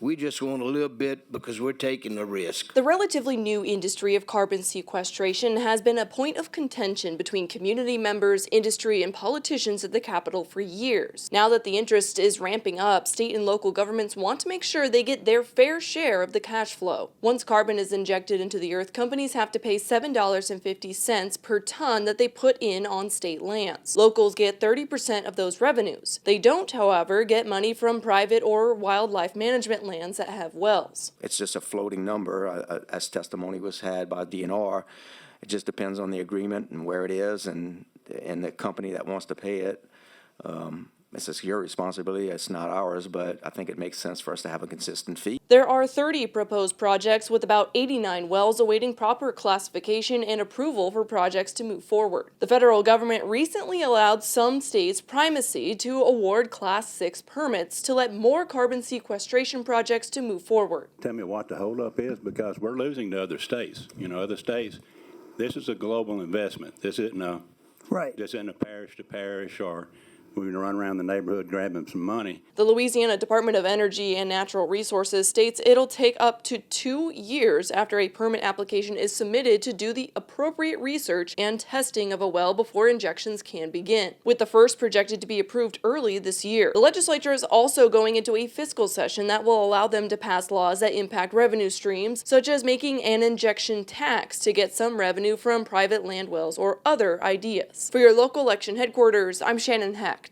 We just want a little bit because we're taking a risk. The relatively new industry of carbon sequestration has been a point of contention between community members, industry, and politicians at the Capitol for years. Now that the interest is ramping up, state and local governments want to make sure they get their fair share of the cash flow. Once carbon is injected into the earth, companies have to pay $7.50 per ton that they put in on state lands. Locals get 30% of those revenues. They don't, however, get money from private or wildlife management lands that have wells. It's just a floating number, as testimony was had by DNR. It just depends on the agreement and where it is and the company that wants to pay it. It's your responsibility, it's not ours, but I think it makes sense for us to have a consistent fee. There are 30 proposed projects with about 89 wells awaiting proper classification and approval for projects to move forward. The federal government recently allowed some states primacy to award Class 6 permits to let more carbon sequestration projects to move forward. Tell me what the holdup is, because we're losing to other states. Other states, this is a global investment. This isn't a parish to parish, or we're going to run around the neighborhood grabbing some money. The Louisiana Department of Energy and Natural Resources states it'll take up to 2 years after a permit application is submitted to do the appropriate research and testing of a well before injections can begin, with the first projected to be approved early this year. The legislature is also going into a fiscal session that will allow them to pass laws that impact revenue streams, such as making an injection tax to get some revenue from private land wells or other ideas. For your local election headquarters, I'm Shannon Heck.